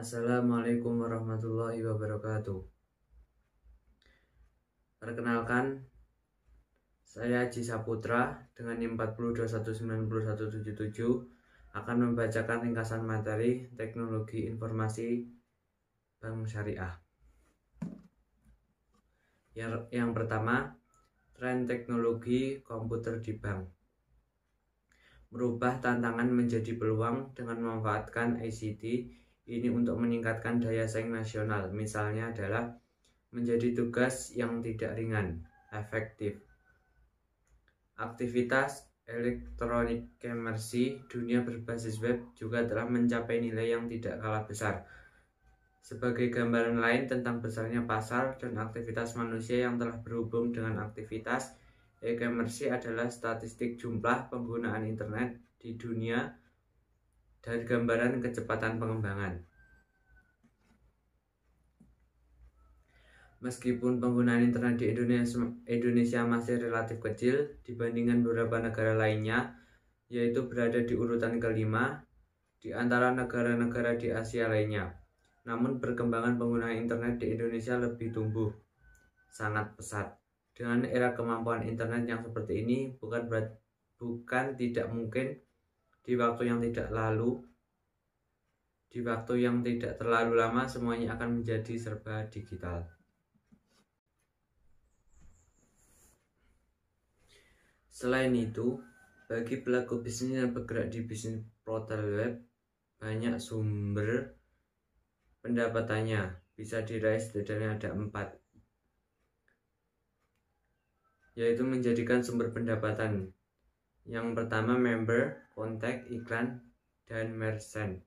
Assalamualaikum warahmatullahi wabarakatuh. Perkenalkan, saya Haji Saputra dengan NIM 40219177 akan membacakan ringkasan materi Teknologi Informasi Bank Syariah. Yang pertama, tren teknologi komputer di bank. Merubah tantangan menjadi peluang dengan memanfaatkan ICT ini untuk meningkatkan daya saing nasional. Misalnya adalah menjadi tugas yang tidak ringan, efektif. Aktivitas elektronik komersi dunia berbasis web juga telah mencapai nilai yang tidak kalah besar. Sebagai gambaran lain tentang besarnya pasar dan aktivitas manusia yang telah berhubung dengan aktivitas e-komersi adalah statistik jumlah penggunaan internet di dunia dan gambaran kecepatan pengembangan. Meskipun penggunaan internet di Indonesia masih relatif kecil dibandingkan beberapa negara lainnya, yaitu berada di urutan kelima di antara negara-negara di Asia lainnya. Namun perkembangan penggunaan internet di Indonesia lebih tumbuh sangat pesat. Dengan era kemampuan internet yang seperti ini, bukan tidak mungkin di waktu yang tidak terlalu lama semuanya akan menjadi serba digital. Selain itu, bagi pelaku bisnis yang bergerak di bisnis portal web, banyak sumber pendapatannya bisa diraih, setidaknya ada 4, yaitu menjadikan sumber pendapatan. Yang pertama, member, kontak, iklan, dan merchant.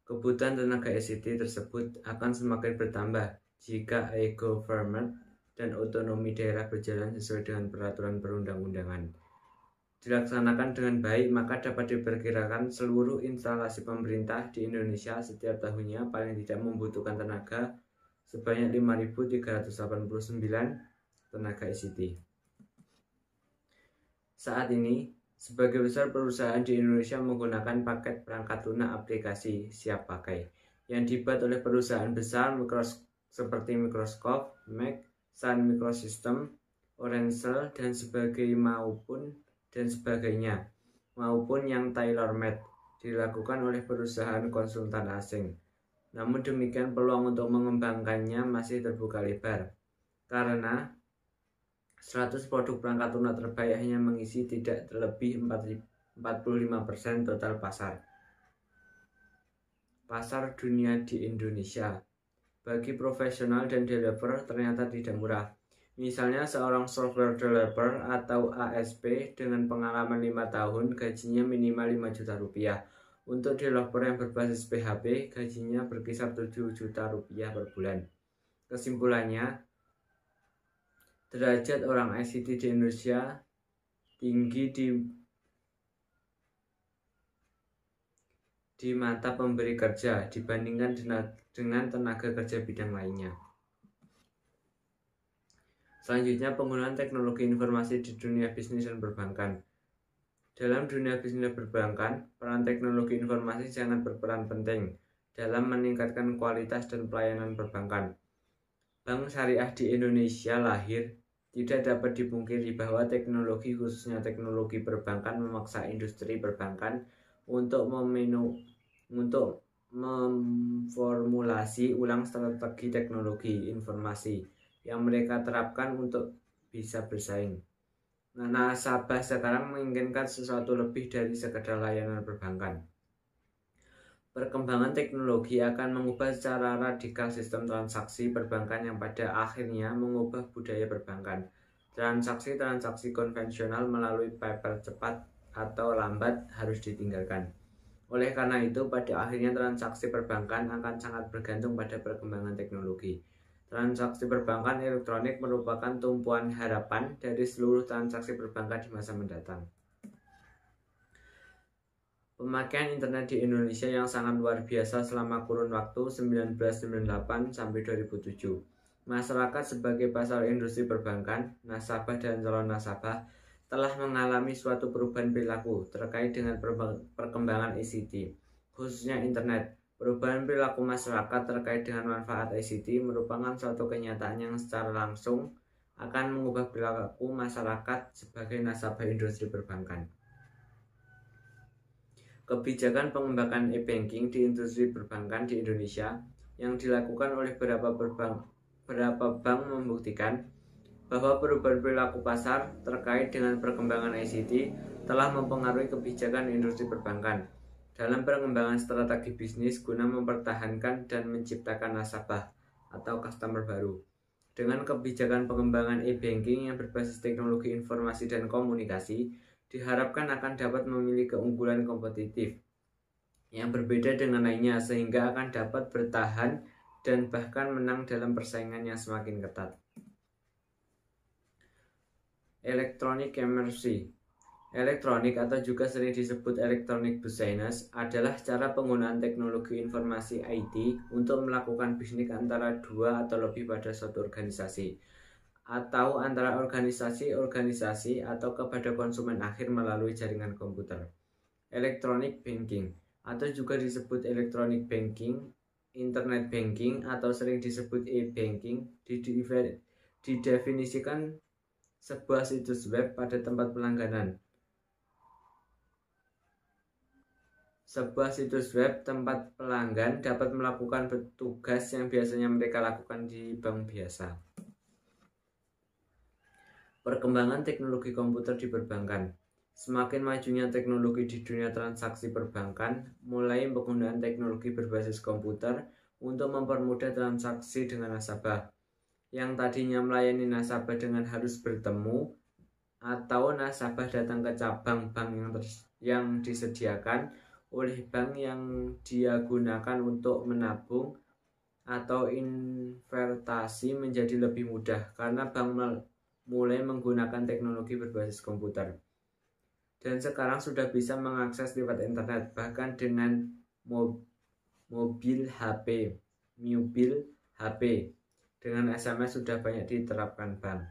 Kebutuhan tenaga ICT tersebut akan semakin bertambah jika e-government dan otonomi daerah berjalan sesuai dengan peraturan perundang-undangan dilaksanakan dengan baik, maka dapat diperkirakan seluruh instalasi pemerintah di Indonesia setiap tahunnya paling tidak membutuhkan tenaga sebanyak 5.389 tenaga ICT. Saat ini, sebagai besar perusahaan di Indonesia menggunakan paket perangkat lunak aplikasi siap pakai yang dibuat oleh perusahaan besar seperti Microsoft, Mac, Sun Microsystem, Oracle, dan sebagainya, maupun yang tailor-made dilakukan oleh perusahaan konsultan asing. Namun demikian, peluang untuk mengembangkannya masih terbuka lebar, karena 100 produk perangkat lunak terbaik hanya mengisi tidak terlebih 45% total pasar dunia di Indonesia. Bagi profesional dan developer ternyata tidak murah. Misalnya seorang software developer atau ASP dengan pengalaman 5 tahun gajinya minimal 5 juta rupiah. Untuk developer yang berbasis PHP gajinya berkisar 7 juta rupiah per bulan. Kesimpulannya, derajat orang ICT di Indonesia tinggi di mata pemberi kerja dibandingkan dengan tenaga kerja bidang lainnya. Selanjutnya, penggunaan teknologi informasi di dunia bisnis dan perbankan. Dalam dunia bisnis dan perbankan, peran teknologi informasi sangat berperan penting dalam meningkatkan kualitas dan pelayanan perbankan. Bank Syariah di Indonesia lahir. Tidak dapat dipungkiri bahwa teknologi, khususnya teknologi perbankan, memaksa industri perbankan untuk memformulasi ulang strategi teknologi informasi yang mereka terapkan untuk bisa bersaing. Nasabah sekarang menginginkan sesuatu lebih dari sekedar layanan perbankan. Perkembangan teknologi akan mengubah secara radikal sistem transaksi perbankan yang pada akhirnya mengubah budaya perbankan. Transaksi konvensional melalui paper cepat atau lambat harus ditinggalkan. Oleh karena itu, pada akhirnya transaksi perbankan akan sangat bergantung pada perkembangan teknologi. Transaksi perbankan elektronik merupakan tumpuan harapan dari seluruh transaksi perbankan di masa mendatang. Pemakaian internet di Indonesia yang sangat luar biasa selama kurun waktu 1998 sampai 2007. Masyarakat sebagai pasar industri perbankan, nasabah dan calon nasabah telah mengalami suatu perubahan perilaku terkait dengan perkembangan ICT, khususnya internet. Perubahan perilaku masyarakat terkait dengan manfaat ICT merupakan suatu kenyataan yang secara langsung akan mengubah perilaku masyarakat sebagai nasabah industri perbankan. Kebijakan pengembangan e-banking di industri perbankan di Indonesia yang dilakukan oleh beberapa bank membuktikan bahwa perubahan perilaku pasar terkait dengan perkembangan ICT telah mempengaruhi kebijakan industri perbankan dalam pengembangan strategi bisnis guna mempertahankan dan menciptakan nasabah atau customer baru. Dengan kebijakan pengembangan e-banking yang berbasis teknologi informasi dan komunikasi, diharapkan akan dapat memiliki keunggulan kompetitif yang berbeda dengan lainnya sehingga akan dapat bertahan dan bahkan menang dalam persaingan yang semakin ketat. Electronic Commerce. Elektronik atau juga sering disebut electronic business adalah cara penggunaan teknologi informasi IT untuk melakukan bisnis antara dua atau lebih pada suatu organisasi atau antara organisasi atau kepada konsumen akhir melalui jaringan komputer. Electronic banking atau juga disebut electronic banking, internet banking atau sering disebut e-banking didefinisikan sebuah situs web pada tempat pelangganan. Sebuah situs web tempat pelanggan dapat melakukan tugas yang biasanya mereka lakukan di bank biasa. Perkembangan teknologi komputer di perbankan. Semakin majunya teknologi di dunia transaksi perbankan, mulai penggunaan teknologi berbasis komputer untuk mempermudah transaksi dengan nasabah. Yang tadinya melayani nasabah dengan harus bertemu atau nasabah datang ke cabang bank yang disediakan oleh bank yang dia gunakan untuk menabung atau investasi menjadi lebih mudah karena bank mulai menggunakan teknologi berbasis komputer. Dan sekarang sudah bisa mengakses lewat internet bahkan dengan mobil HP. Dengan SMS sudah banyak diterapkan bank.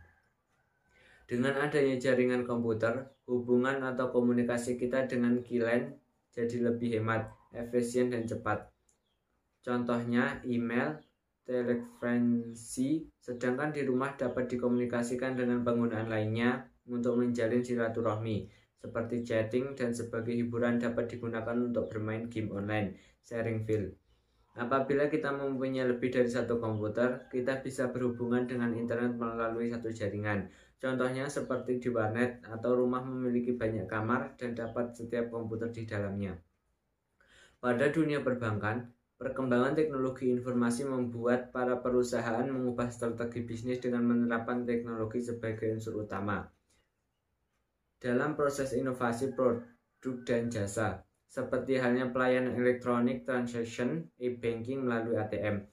Dengan adanya jaringan komputer, hubungan atau komunikasi kita dengan klien jadi lebih hemat, efisien, dan cepat. Contohnya email, telekonferensi, sedangkan di rumah dapat dikomunikasikan dengan penggunaan lainnya untuk menjalin silaturahmi, seperti chatting, dan sebagai hiburan dapat digunakan untuk bermain game online, sharing file. Apabila kita mempunyai lebih dari satu komputer, kita bisa berhubungan dengan internet melalui satu jaringan. Contohnya seperti di warnet atau rumah memiliki banyak kamar dan dapat setiap komputer di dalamnya. Pada dunia perbankan, perkembangan teknologi informasi membuat para perusahaan mengubah strategi bisnis dengan menerapkan teknologi sebagai unsur utama dalam proses inovasi produk dan jasa, seperti halnya pelayanan elektronik transaction, e-banking melalui ATM,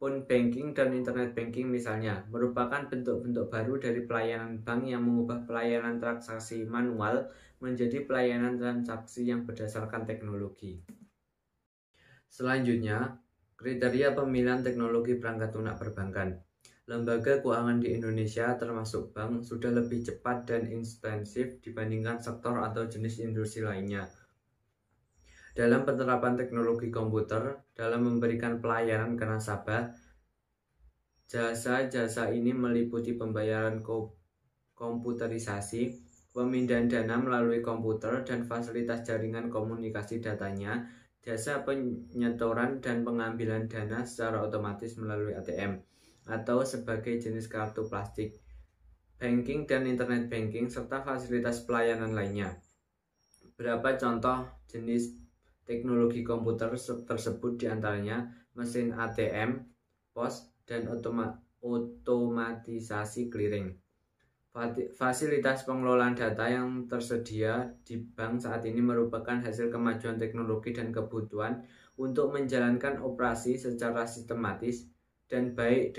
phone banking, dan internet banking misalnya, merupakan bentuk-bentuk baru dari pelayanan bank yang mengubah pelayanan transaksi manual menjadi pelayanan transaksi yang berdasarkan teknologi. Selanjutnya, kriteria pemilihan teknologi perangkat lunak perbankan. Lembaga keuangan di Indonesia termasuk bank sudah lebih cepat dan intensif dibandingkan sektor atau jenis industri lainnya dalam penerapan teknologi komputer dalam memberikan pelayanan ke nasabah. Jasa-jasa ini meliputi pembayaran komputerisasi, pemindahan dana melalui komputer dan fasilitas jaringan komunikasi datanya, jasa penyetoran dan pengambilan dana secara otomatis melalui ATM atau sebagai jenis kartu plastik, banking dan internet banking, serta fasilitas pelayanan lainnya. Beberapa contoh jenis teknologi komputer tersebut diantaranya mesin ATM, pos, dan otomatisasi clearing. Fasilitas pengelolaan data yang tersedia di bank saat ini merupakan hasil kemajuan teknologi dan kebutuhan untuk menjalankan operasi secara sistematis dan baik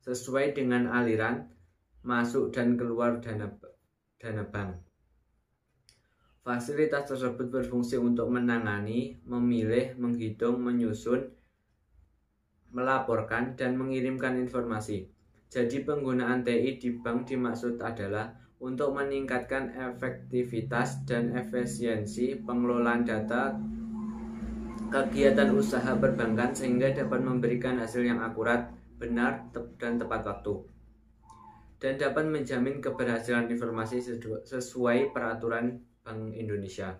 sesuai dengan aliran masuk dan keluar dana bank. Fasilitas tersebut berfungsi untuk menangani, memilih, menghitung, menyusun, melaporkan, dan mengirimkan informasi. Jadi penggunaan TI di bank dimaksud adalah untuk meningkatkan efektivitas dan efisiensi pengelolaan data kegiatan usaha perbankan sehingga dapat memberikan hasil yang akurat, benar, dan tepat waktu, dan dapat menjamin keberhasilan informasi sesuai peraturan Bank Indonesia.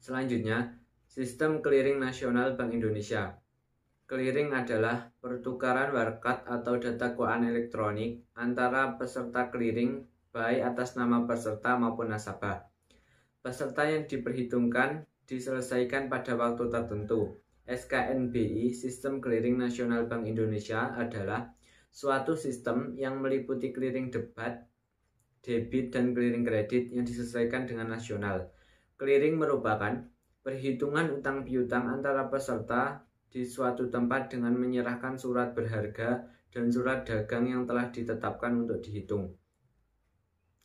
Selanjutnya, sistem clearing nasional Bank Indonesia. Clearing adalah pertukaran warkat atau data keuangan elektronik antara peserta clearing baik atas nama peserta maupun nasabah. Peserta yang diperhitungkan diselesaikan pada waktu tertentu. SKNBI, Sistem Clearing Nasional Bank Indonesia, adalah suatu sistem yang meliputi clearing debit, dan clearing kredit yang disesuaikan dengan nasional. Clearing merupakan perhitungan utang piutang antara peserta di suatu tempat dengan menyerahkan surat berharga dan surat dagang yang telah ditetapkan untuk dihitung.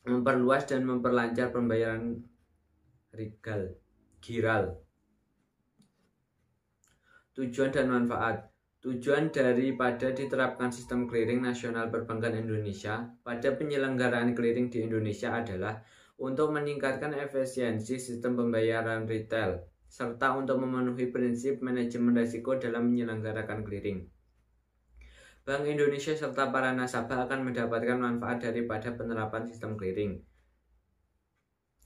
Memperluas dan memperlancar pembayaran giral. Tujuan dan manfaat. Tujuan daripada diterapkan sistem clearing nasional perbankan Indonesia pada penyelenggaraan clearing di Indonesia adalah untuk meningkatkan efisiensi sistem pembayaran retail, serta untuk memenuhi prinsip manajemen risiko dalam menyelenggarakan clearing. Bank Indonesia serta para nasabah akan mendapatkan manfaat daripada penerapan sistem clearing.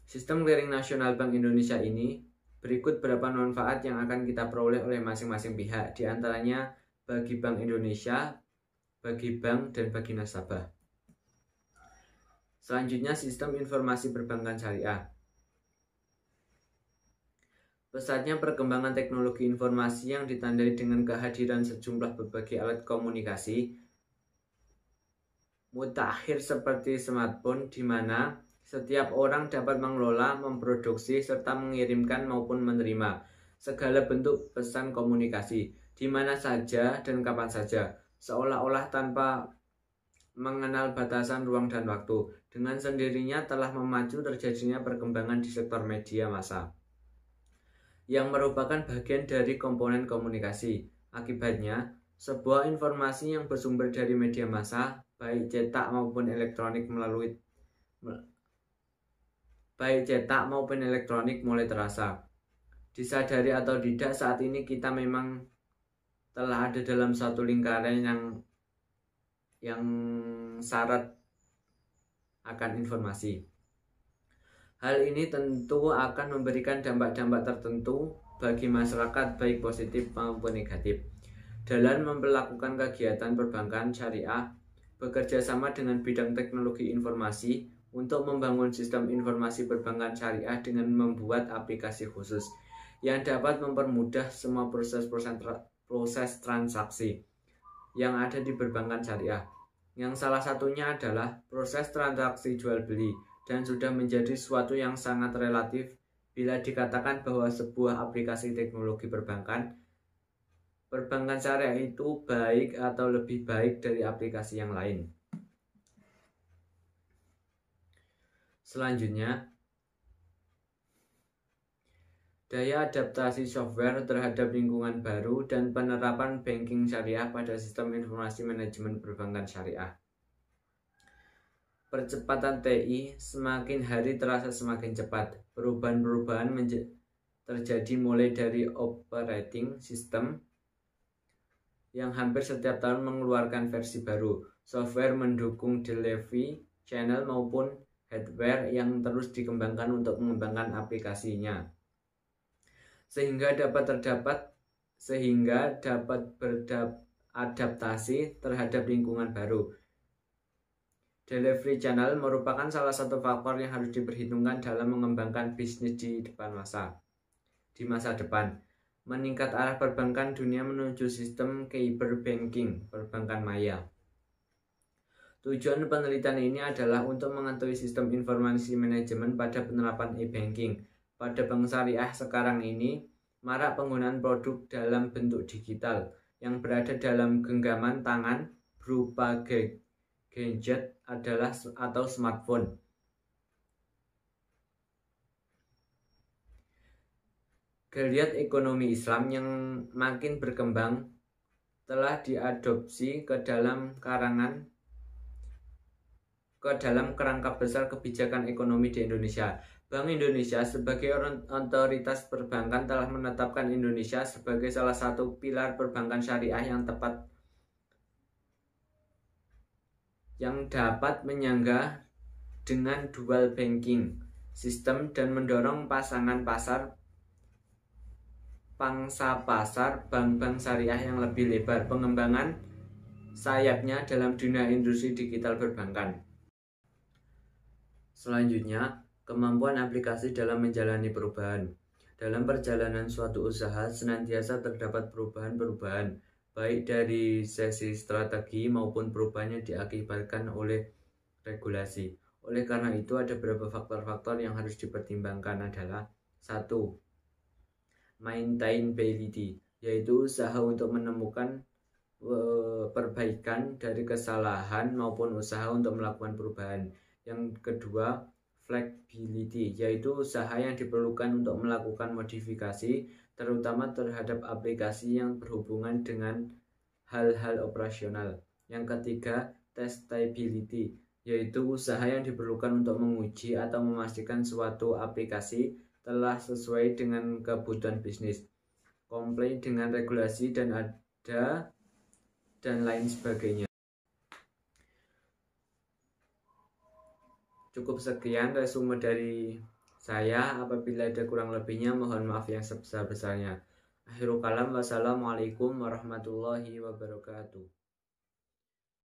Sistem clearing nasional Bank Indonesia ini berikut beberapa manfaat yang akan kita peroleh oleh masing-masing pihak, di antaranya bagi Bank Indonesia, bagi bank, dan bagi nasabah. Selanjutnya, sistem informasi perbankan syariah. Pesatnya perkembangan teknologi informasi yang ditandai dengan kehadiran sejumlah berbagai alat komunikasi mutakhir seperti smartphone, di mana setiap orang dapat mengelola, memproduksi, serta mengirimkan maupun menerima segala bentuk pesan komunikasi di mana saja dan kapan saja, seolah-olah tanpa mengenal batasan ruang dan waktu. Dengan sendirinya telah memacu terjadinya perkembangan di sektor media massa, yang merupakan bagian dari komponen komunikasi. Akibatnya, sebuah informasi yang bersumber dari media massa, baik cetak maupun elektronik mulai terasa. Disadari atau tidak, saat ini kita memang telah ada dalam satu lingkaran yang syarat akan informasi. Hal ini tentu akan memberikan dampak-dampak tertentu bagi masyarakat, baik positif maupun negatif. Dalam memperlakukan kegiatan perbankan syariah, bekerja sama dengan bidang teknologi informasi untuk membangun sistem informasi perbankan syariah dengan membuat aplikasi khusus yang dapat mempermudah semua proses transaksi yang ada di perbankan syariah, yang salah satunya adalah proses transaksi jual beli, dan sudah menjadi sesuatu yang sangat relatif bila dikatakan bahwa sebuah aplikasi teknologi perbankan syariah itu baik atau lebih baik dari aplikasi yang lain. Selanjutnya, daya adaptasi software terhadap lingkungan baru dan penerapan banking syariah pada sistem informasi manajemen perbankan syariah. Percepatan TI semakin hari terasa semakin cepat. Perubahan-perubahan terjadi mulai dari operating system yang hampir setiap tahun mengeluarkan versi baru, software mendukung delivery channel maupun hardware yang terus dikembangkan untuk mengembangkan aplikasinya, sehingga dapat beradaptasi terhadap lingkungan baru. Delivery channel merupakan salah satu faktor yang harus diperhitungkan dalam mengembangkan bisnis di masa depan. Meningkat arah perbankan dunia menuju sistem cyber banking, perbankan maya. Tujuan penelitian ini adalah untuk mengetahui sistem informasi manajemen pada penerapan e-banking. Pada bank syariah sekarang ini, marak penggunaan produk dalam bentuk digital yang berada dalam genggaman tangan berupa gadget atau smartphone. Geliat ekonomi Islam yang makin berkembang telah diadopsi ke dalam kerangka besar kebijakan ekonomi di Indonesia. Bank Indonesia sebagai otoritas perbankan telah menetapkan Indonesia sebagai salah satu pilar perbankan syariah yang dapat menyangga dengan dual banking sistem dan mendorong pangsa pasar bank-bank syariah yang lebih lebar, pengembangan sayapnya dalam dunia industri digital perbankan. Selanjutnya, kemampuan aplikasi dalam menjalani perubahan. Dalam perjalanan suatu usaha senantiasa terdapat perubahan-perubahan, baik dari sisi strategi maupun perubahan yang diakibatkan oleh regulasi. Oleh karena itu, ada beberapa faktor-faktor yang harus dipertimbangkan adalah 1. Maintainability, yaitu usaha untuk menemukan perbaikan dari kesalahan maupun usaha untuk melakukan perubahan. Yang kedua, flexibility, yaitu usaha yang diperlukan untuk melakukan modifikasi terutama terhadap aplikasi yang berhubungan dengan hal-hal operasional. Yang ketiga, testability, yaitu usaha yang diperlukan untuk menguji atau memastikan suatu aplikasi telah sesuai dengan kebutuhan bisnis, comply dengan regulasi dan lain sebagainya. Cukup sekian resume dari saya. Apabila ada kurang lebihnya mohon maaf yang sebesar-besarnya. Akhirul kalam, wassalamualaikum warahmatullahi wabarakatuh.